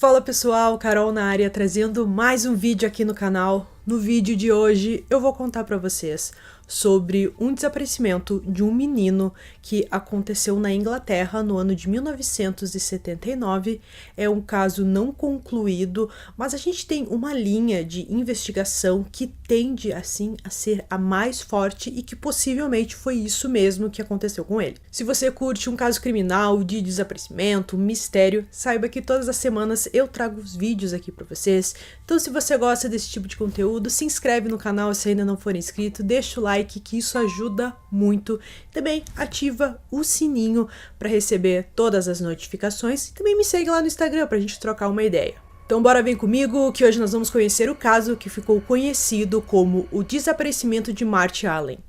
Fala pessoal, Carol na área trazendo mais um vídeo aqui no canal. No vídeo de hoje eu vou contar para vocês sobre um desaparecimento de um menino que aconteceu na Inglaterra no ano de 1979. É um caso não concluído, mas a gente tem uma linha de investigação que tende assim a ser a mais forte e que possivelmente foi isso mesmo que aconteceu com ele. Se você curte um caso criminal, de desaparecimento, mistério, saiba que todas as semanas eu trago os vídeos aqui para vocês. Então se você gosta desse tipo de conteúdo, se inscreve no canal se ainda não for inscrito, deixa o like que isso ajuda muito. Também ativa o sininho para receber todas as notificações e também me segue lá no Instagram para a gente trocar uma ideia. Então bora vir comigo que hoje nós vamos conhecer o caso que ficou conhecido como o desaparecimento de Marty Allen.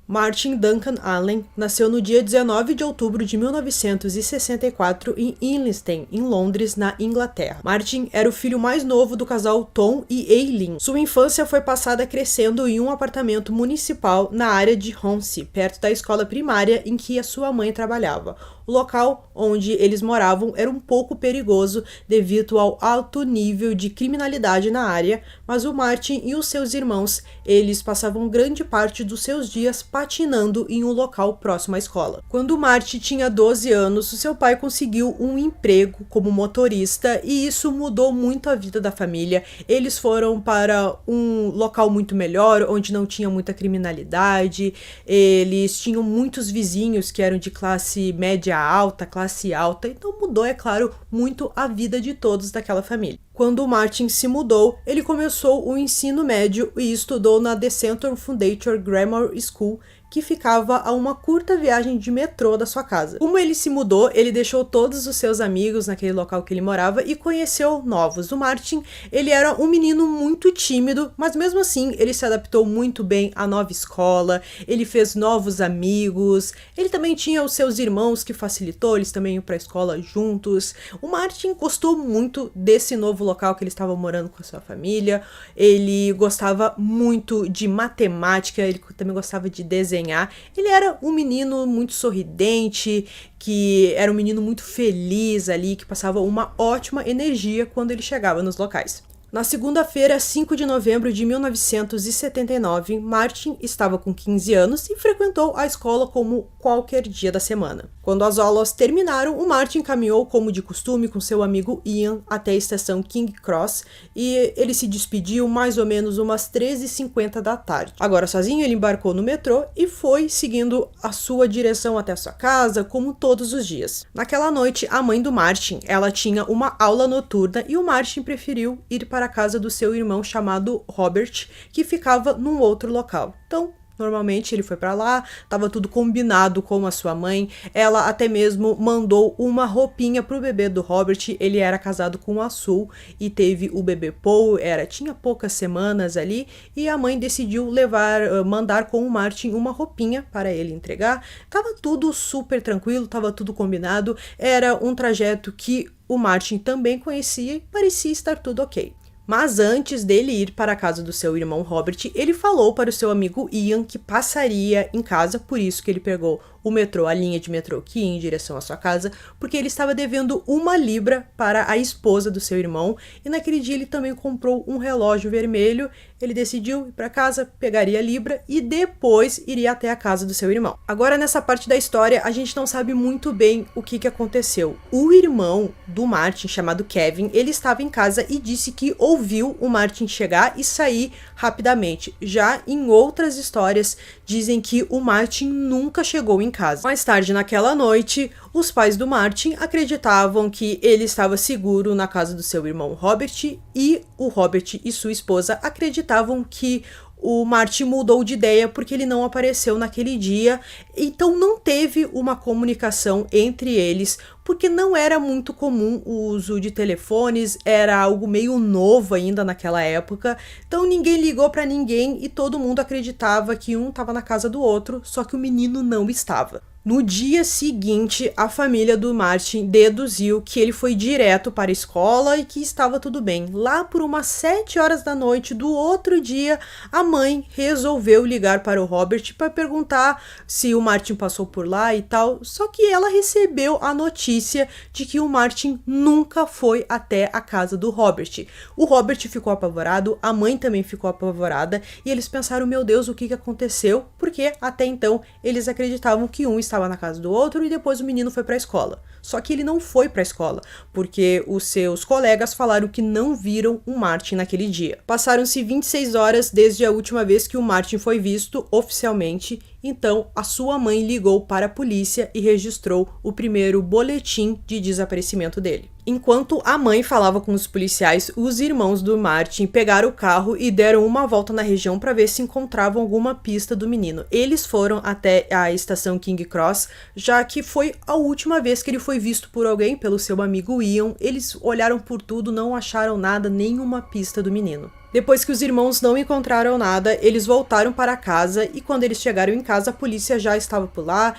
Martin Duncan Allen nasceu no dia 19 de outubro de 1964 em Islington, em Londres, na Inglaterra. Martin era o filho mais novo do casal Tom e Eileen. Sua infância foi passada crescendo em um apartamento municipal na área de Hornsey, perto da escola primária em que a sua mãe trabalhava. O local onde eles moravam era um pouco perigoso devido ao alto nível de criminalidade na área, mas o Martin e os seus irmãos, eles passavam grande parte dos seus dias patinando em um local próximo à escola. Quando o Martin tinha 12 anos, seu pai conseguiu um emprego como motorista e isso mudou muito a vida da família. Eles foram para um local muito melhor, onde não tinha muita criminalidade, eles tinham muitos vizinhos que eram de classe média alta, classe alta, então mudou, é claro, muito a vida de todos daquela família. Quando o Martin se mudou, ele começou o ensino médio e estudou na The Centre Foundation Grammar School, que ficava a uma curta viagem de metrô da sua casa. Como ele se mudou, ele deixou todos os seus amigos naquele local que ele morava e conheceu novos. O Martin, ele era um menino muito tímido, mas mesmo assim ele se adaptou muito bem à nova escola, ele fez novos amigos, ele também tinha os seus irmãos que facilitou, eles também iam para a escola juntos. O Martin gostou muito desse novo local que ele estava morando com a sua família, ele gostava muito de matemática, ele também gostava de desenhar. Ele era um menino muito sorridente, que era um menino muito feliz ali, que passava uma ótima energia quando ele chegava nos locais. Na segunda-feira, 5 de novembro de 1979, Martin estava com 15 anos e frequentou a escola como qualquer dia da semana. Quando as aulas terminaram, o Martin caminhou como de costume com seu amigo Ian até a estação King Cross e ele se despediu mais ou menos umas 13h50 da tarde. Agora sozinho, ele embarcou no metrô e foi seguindo a sua direção até a sua casa, como todos os dias. Naquela noite, a mãe do Martin, ela tinha uma aula noturna e o Martin preferiu ir para a casa do seu irmão chamado Robert, que ficava num outro local. Então, normalmente ele foi para lá, estava tudo combinado com a sua mãe, ela até mesmo mandou uma roupinha pro bebê do Robert. Ele era casado com a Sue e teve o bebê Paul, tinha poucas semanas ali, e a mãe decidiu mandar com o Martin uma roupinha para ele entregar. Tava tudo super tranquilo, tava tudo combinado, era um trajeto que o Martin também conhecia e parecia estar tudo ok. Mas antes dele ir para a casa do seu irmão Robert, ele falou para o seu amigo Ian que passaria em casa, por isso que ele pegou o metrô, a linha de metrô que ia em direção à sua casa, porque ele estava devendo 1 libra para a esposa do seu irmão, e naquele dia ele também comprou um relógio vermelho. Ele decidiu ir para casa, pegaria a libra e depois iria até a casa do seu irmão. Agora, nessa parte da história, a gente não sabe muito bem o que aconteceu. O irmão do Martin, chamado Kevin, ele estava em casa e disse que ouviu o Martin chegar e sair rapidamente. Já em outras histórias, dizem que o Martin nunca chegou em casa. Mais tarde naquela noite, os pais do Martin acreditavam que ele estava seguro na casa do seu irmão Robert, e o Robert e sua esposa acreditavam que o Martin mudou de ideia porque ele não apareceu naquele dia, então não teve uma comunicação entre eles, porque não era muito comum o uso de telefones, era algo meio novo ainda naquela época, então ninguém ligou para ninguém e todo mundo acreditava que um estava na casa do outro, só que o menino não estava. No dia seguinte, a família do Martin deduziu que ele foi direto para a escola e que estava tudo bem. Lá por umas 7 horas da noite do outro dia, a mãe resolveu ligar para o Robert para perguntar se o Martin passou por lá e tal, só que ela recebeu a notícia de que o Martin nunca foi até a casa do Robert. O Robert ficou apavorado, a mãe também ficou apavorada e eles pensaram, meu Deus, o que aconteceu? Porque até então eles acreditavam que um estava na casa do outro e depois o menino foi para a escola. Só que ele não foi para a escola, porque os seus colegas falaram que não viram o Martin naquele dia. Passaram-se 26 horas desde a última vez que o Martin foi visto oficialmente, então a sua mãe ligou para a polícia e registrou o primeiro boletim de desaparecimento dele. Enquanto a mãe falava com os policiais, os irmãos do Martin pegaram o carro e deram uma volta na região para ver se encontravam alguma pista do menino. Eles foram até a estação King Cross, já que foi a última vez que ele foi visto por alguém, pelo seu amigo Ian. Eles olharam por tudo, não acharam nada, nenhuma pista do menino. Depois que os irmãos não encontraram nada, eles voltaram para casa e quando eles chegaram em casa, a polícia já estava por lá.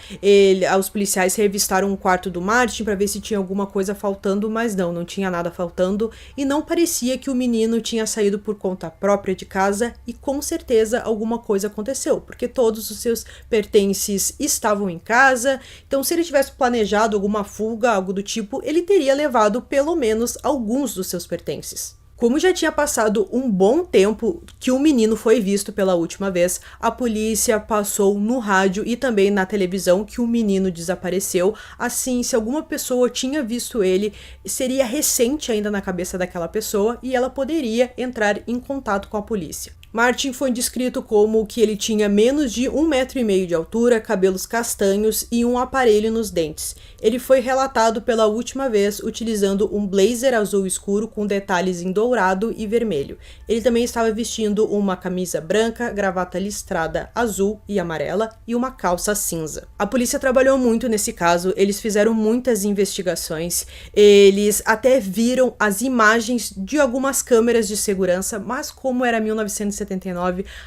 Os policiais revistaram o quarto do Martin para ver se tinha alguma coisa faltando, mas não tinha nada faltando e não parecia que o menino tinha saído por conta própria de casa e com certeza alguma coisa aconteceu, porque todos os seus pertences estavam em casa, então se ele tivesse planejado alguma fuga, algo do tipo, ele teria levado pelo menos alguns dos seus pertences. Como já tinha passado um bom tempo que o menino foi visto pela última vez, a polícia passou no rádio e também na televisão que o menino desapareceu. Assim, se alguma pessoa tinha visto ele, seria recente ainda na cabeça daquela pessoa e ela poderia entrar em contato com a polícia. Martin foi descrito como que ele tinha menos de 1,5 metro de altura, cabelos castanhos e um aparelho nos dentes. Ele foi relatado pela última vez utilizando um blazer azul escuro com detalhes em dourado e vermelho. Ele também estava vestindo uma camisa branca, gravata listrada azul e amarela e uma calça cinza. A polícia trabalhou muito nesse caso, eles fizeram muitas investigações, eles até viram as imagens de algumas câmeras de segurança, mas como era 1979,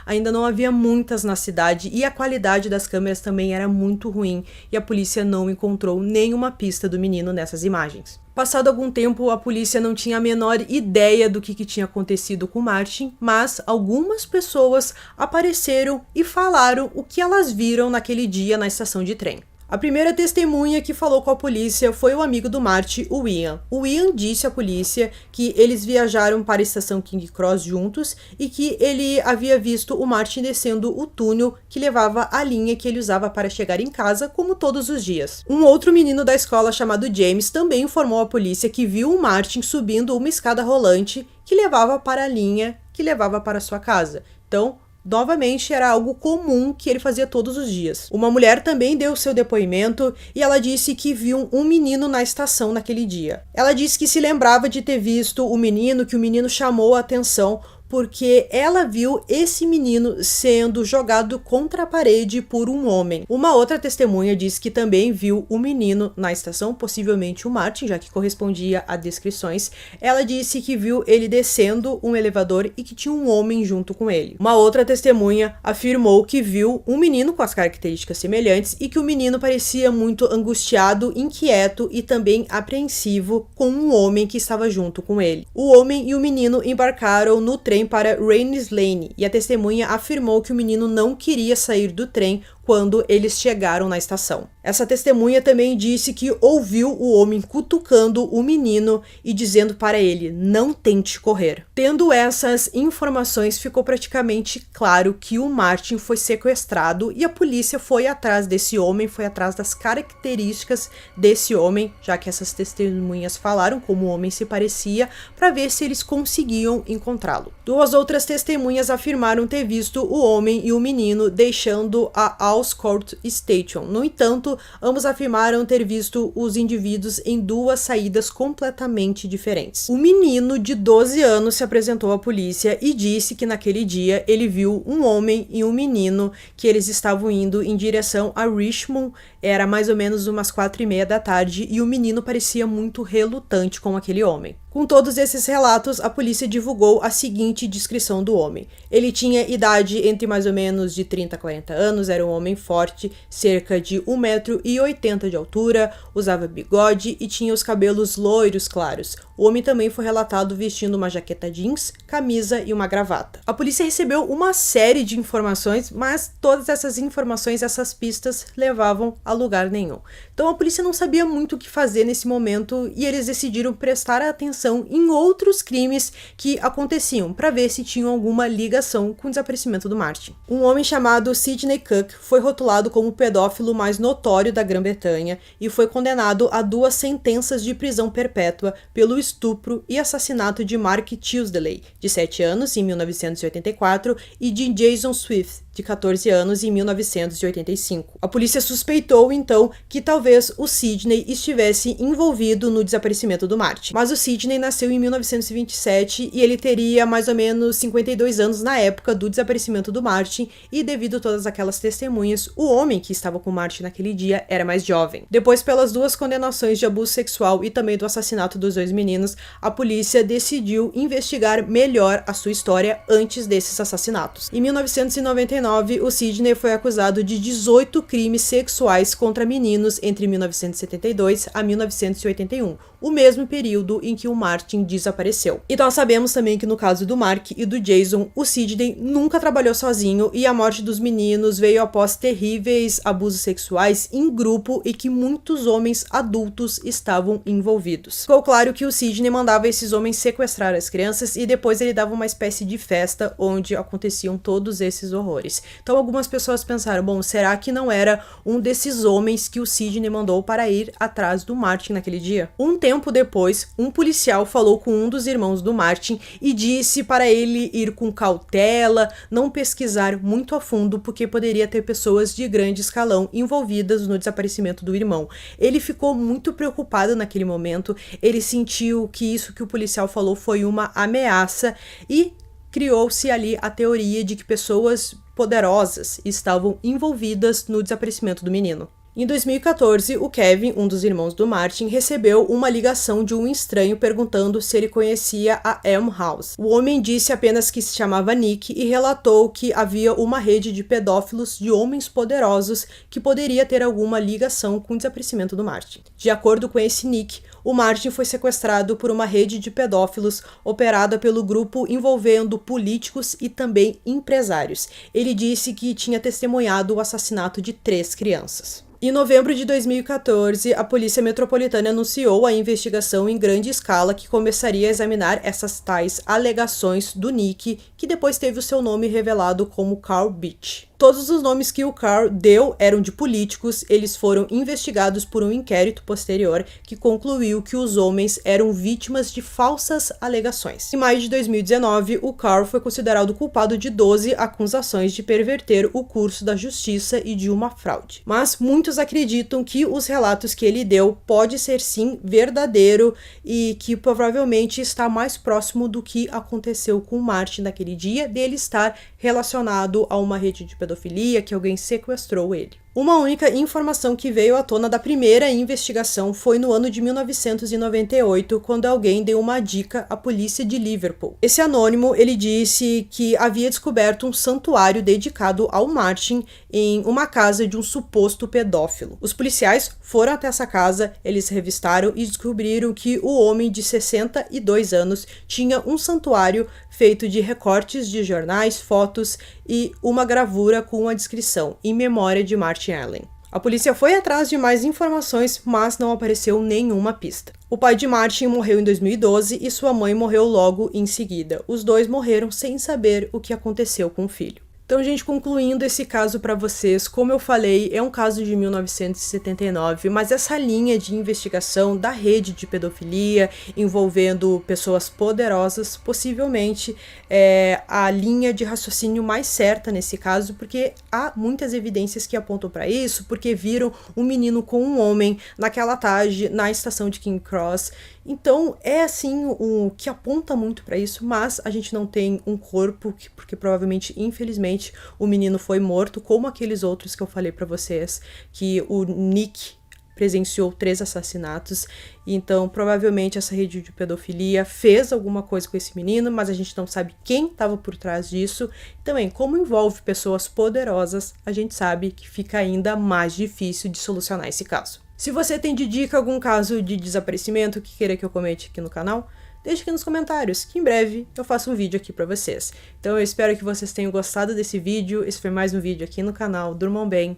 ainda não havia muitas na cidade e a qualidade das câmeras também era muito ruim e a polícia não encontrou nenhuma pista do menino nessas imagens. Passado algum tempo, a polícia não tinha a menor ideia do que tinha acontecido com Martin, mas algumas pessoas apareceram e falaram o que elas viram naquele dia na estação de trem. A primeira testemunha que falou com a polícia foi o amigo do Martin, o Ian. O Ian disse à polícia que eles viajaram para a estação King Cross juntos e que ele havia visto o Martin descendo o túnel que levava a linha que ele usava para chegar em casa, como todos os dias. Um outro menino da escola chamado James também informou à polícia que viu o Martin subindo uma escada rolante que levava para a linha que levava para sua casa. Então, novamente, era algo comum que ele fazia todos os dias. Uma mulher também deu seu depoimento e ela disse que viu um menino na estação naquele dia. Ela disse que se lembrava de ter visto o menino, que o menino chamou a atenção porque ela viu esse menino sendo jogado contra a parede por um homem. Uma outra testemunha disse que também viu o menino na estação, possivelmente o Martin, já que correspondia a descrições. Ela disse que viu ele descendo um elevador e que tinha um homem junto com ele. Uma outra testemunha afirmou que viu um menino com as características semelhantes e que o menino parecia muito angustiado, inquieto e também apreensivo com um homem que estava junto com ele. O homem e o menino embarcaram no trem para Rains Lane e a testemunha afirmou que o menino não queria sair do trem quando eles chegaram na estação. Essa testemunha também disse que ouviu o homem cutucando o menino e dizendo para ele, não tente correr. Tendo essas informações, ficou praticamente claro que o Martin foi sequestrado e a polícia foi atrás desse homem, foi atrás das características desse homem, já que essas testemunhas falaram como o homem se parecia, para ver se eles conseguiam encontrá-lo. Duas outras testemunhas afirmaram ter visto o homem e o menino deixando a Court Station. No entanto, ambos afirmaram ter visto os indivíduos em duas saídas completamente diferentes. O menino de 12 anos se apresentou à polícia e disse que naquele dia ele viu um homem e um menino que eles estavam indo em direção a Richmond Era mais ou menos umas 4:30 da tarde e o menino parecia muito relutante com aquele homem. Com todos esses relatos, a polícia divulgou a seguinte descrição do homem. Ele tinha idade entre mais ou menos de 30 a 40 anos, era um homem forte, cerca de 1,80 m de altura, usava bigode e tinha os cabelos loiros claros. O homem também foi relatado vestindo uma jaqueta jeans, camisa e uma gravata. A polícia recebeu uma série de informações, mas todas essas informações, essas pistas, levavam a lugar nenhum. Então a polícia não sabia muito o que fazer nesse momento e eles decidiram prestar atenção em outros crimes que aconteciam para ver se tinham alguma ligação com o desaparecimento do Martin. Um homem chamado Sidney Cook foi rotulado como o pedófilo mais notório da Grã-Bretanha e foi condenado a 2 sentenças de prisão perpétua pelo estupro e assassinato de Mark Tuesday, de 7 anos, em 1984, e de Jason Swift, de 14 anos, em 1985. A polícia suspeitou, então, que talvez o Sidney estivesse envolvido no desaparecimento do Martin. Mas o Sidney nasceu em 1927 e ele teria mais ou menos 52 anos na época do desaparecimento do Martin, e devido a todas aquelas testemunhas, o homem que estava com o Martin naquele dia era mais jovem. Depois, pelas 2 condenações de abuso sexual e também do assassinato dos 2 meninos, a polícia decidiu investigar melhor a sua história antes desses assassinatos. Em 1999, o Sidney foi acusado de 18 crimes sexuais contra meninos entre 1972 a 1981, o mesmo período em que o Martin desapareceu. E nós sabemos também que no caso do Mark e do Jason, o Sidney nunca trabalhou sozinho e a morte dos meninos veio após terríveis abusos sexuais em grupo e que muitos homens adultos estavam envolvidos. Ficou claro que o Sidney mandava esses homens sequestrar as crianças e depois ele dava uma espécie de festa onde aconteciam todos esses horrores. Então algumas pessoas pensaram, bom, será que não era um desses homens que o Sidney mandou para ir atrás do Martin naquele dia? Um tempo depois, um policial falou com um dos irmãos do Martin e disse para ele ir com cautela, não pesquisar muito a fundo, porque poderia ter pessoas de grande escalão envolvidas no desaparecimento do irmão. Ele ficou muito preocupado naquele momento, ele sentiu que isso que o policial falou foi uma ameaça e criou-se ali a teoria de que pessoas poderosas estavam envolvidas no desaparecimento do menino. Em 2014, o Kevin, um dos irmãos do Martin, recebeu uma ligação de um estranho perguntando se ele conhecia a Elm House. O homem disse apenas que se chamava Nick e relatou que havia uma rede de pedófilos de homens poderosos que poderia ter alguma ligação com o desaparecimento do Martin. De acordo com esse Nick, o Martin foi sequestrado por uma rede de pedófilos operada pelo grupo envolvendo políticos e também empresários. Ele disse que tinha testemunhado o assassinato de 3 crianças. Em novembro de 2014, a Polícia Metropolitana anunciou a investigação em grande escala que começaria a examinar essas tais alegações do Nick, que depois teve o seu nome revelado como Carl Beach. Todos os nomes que o Carl deu eram de políticos, eles foram investigados por um inquérito posterior que concluiu que os homens eram vítimas de falsas alegações. Em maio de 2019, o Carl foi considerado culpado de 12 acusações de perverter o curso da justiça e de uma fraude. Mas muitos acreditam que os relatos que ele deu pode ser sim verdadeiro e que provavelmente está mais próximo do que aconteceu com o Martin naquele dia, dele estar relacionado a uma rede de pedofilia, que alguém sequestrou ele. Uma única informação que veio à tona da primeira investigação foi no ano de 1998, quando alguém deu uma dica à polícia de Liverpool. Esse anônimo, ele disse que havia descoberto um santuário dedicado ao Martin em uma casa de um suposto pedófilo. Os policiais foram até essa casa, eles revistaram e descobriram que o homem de 62 anos tinha um santuário feito de recortes de jornais, fotos e uma gravura com a descrição "Em memória de Martin Allen". A polícia foi atrás de mais informações, mas não apareceu nenhuma pista. O pai de Martin morreu em 2012 e sua mãe morreu logo em seguida. Os dois morreram sem saber o que aconteceu com o filho. Então, gente, concluindo esse caso para vocês, como eu falei, é um caso de 1979, mas essa linha de investigação da rede de pedofilia envolvendo pessoas poderosas possivelmente é a linha de raciocínio mais certa nesse caso, porque há muitas evidências que apontam para isso, porque viram um menino com um homem naquela tarde na estação de King Cross. Então, é assim o que aponta muito para isso, mas a gente não tem um corpo, porque provavelmente, infelizmente, provavelmente o menino foi morto, como aqueles outros que eu falei pra vocês, que o Nick presenciou 3 assassinatos, então provavelmente essa rede de pedofilia fez alguma coisa com esse menino, mas a gente não sabe quem estava por trás disso. Também, como envolve pessoas poderosas, a gente sabe que fica ainda mais difícil de solucionar esse caso. Se você tem de dica algum caso de desaparecimento que queira que eu comente aqui no canal, deixe aqui nos comentários, que em breve eu faço um vídeo aqui pra vocês. Então eu espero que vocês tenham gostado desse vídeo, esse foi mais um vídeo aqui no canal, durmam bem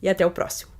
e até o próximo.